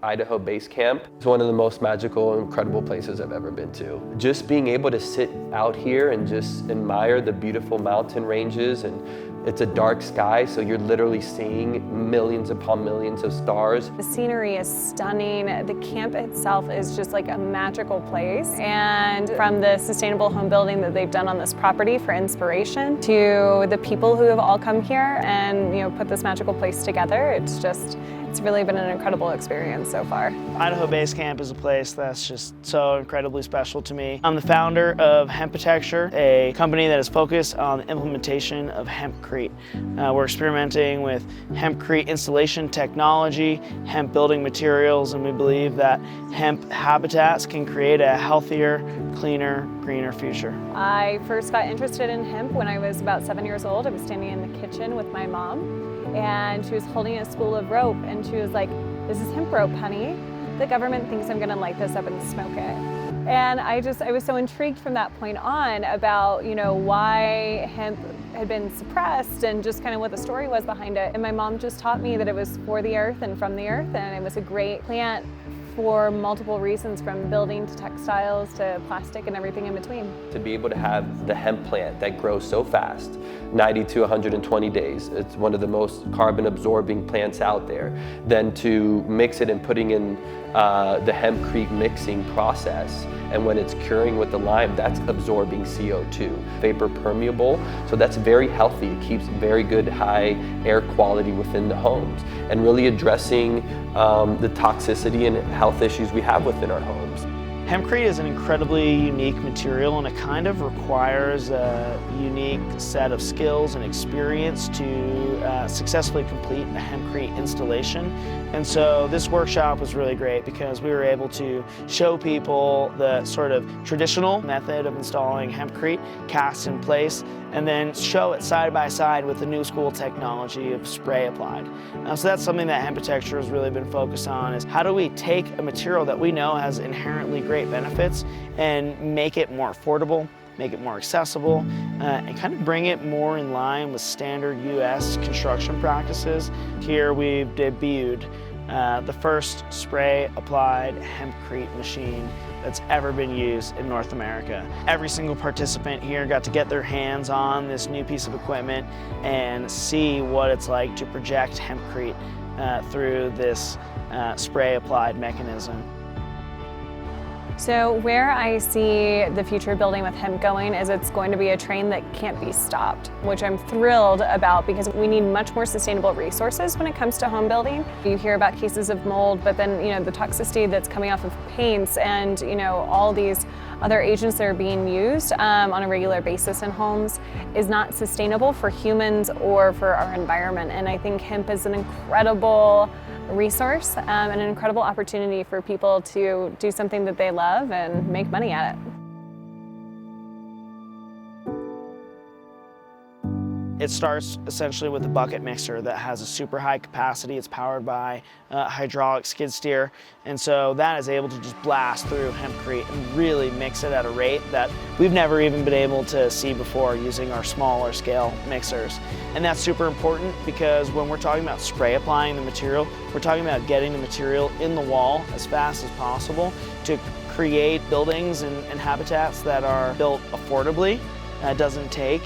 Idaho Basecamp is one of the most magical, incredible places I've ever been to. Just being able to sit out here and just admire the beautiful mountain ranges, and it's a dark sky, so you're literally seeing millions upon millions of stars. The scenery is stunning. The camp itself is just like a magical place. And from the sustainable home building that they've done on this property for inspiration to the people who have all come here and put this magical place together, it's really been an incredible experience so far. Idaho Basecamp is a place that's just so incredibly special to me. I'm the founder of Hempitecture, a company that is focused on the implementation of hempcrete. We're experimenting with hempcrete installation technology, hemp building materials, and we believe that hemp habitats can create a healthier, cleaner, greener future. I first got interested in hemp when I was about 7 years old. I was standing in the kitchen with my mom, and she was holding a spool of rope, and she was like, "This is hemp rope, honey. The government thinks I'm gonna light this up and smoke it." And I was so intrigued from that point on about, why hemp had been suppressed and just kind of what the story was behind it. And my mom just taught me that it was for the earth and from the earth, and it was a great plant for multiple reasons, from building to textiles to plastic and everything in between. To be able to have the hemp plant that grows so fast, 90 to 120 days, it's one of the most carbon absorbing plants out there, then to mix it and putting in the hempcrete mixing process, and when it's curing with the lime, that's absorbing CO2. Vapor permeable, so that's very healthy. It keeps very good high air quality within the homes, and really addressing the toxicity and health issues we have within our homes. Hempcrete is an incredibly unique material, and it kind of requires a unique set of skills and experience to successfully complete a hempcrete installation. And so this workshop was really great because we were able to show people the sort of traditional method of installing hempcrete cast in place, and then show it side by side with the new school technology of spray applied. So that's something that Hempitecture has really been focused on, is how do we take a material that we know has inherently great benefits and make it more affordable, make it more accessible, and kind of bring it more in line with standard US construction practices. Here we've debuted the first spray applied hempcrete machine that's ever been used in North America. Every single participant here got to get their hands on this new piece of equipment and see what it's like to project hempcrete through this spray applied mechanism. So where I see the future building with hemp going is it's going to be a train that can't be stopped, which I'm thrilled about because we need much more sustainable resources when it comes to home building. You hear about cases of mold, but then the toxicity that's coming off of paints and all these other agents that are being used on a regular basis in homes is not sustainable for humans or for our environment. And I think hemp is an incredible resource and an incredible opportunity for people to do something that they love and make money at it. It starts essentially with a bucket mixer that has a super high capacity. It's powered by hydraulic skid steer, and so that is able to just blast through hempcrete and really mix it at a rate that we've never even been able to see before using our smaller scale mixers. And that's super important because when we're talking about spray applying the material, we're talking about getting the material in the wall as fast as possible to create buildings and habitats that are built affordably. It doesn't take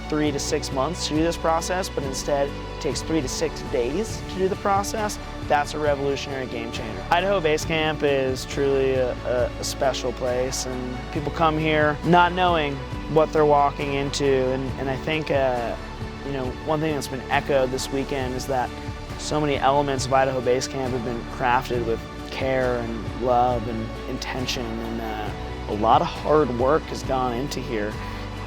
3 to 6 months to do this process, but instead it takes 3 to 6 days to do the process. That's a revolutionary game changer. Idaho Basecamp is truly a special place, and people come here not knowing what they're walking into. And I think one thing that's been echoed this weekend is that so many elements of Idaho Basecamp have been crafted with care and love and intention, and a lot of hard work has gone into here.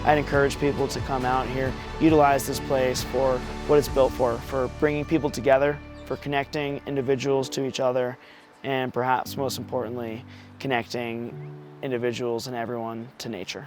I'd encourage people to come out here, utilize this place for what it's built for bringing people together, for connecting individuals to each other, and perhaps most importantly, connecting individuals and everyone to nature.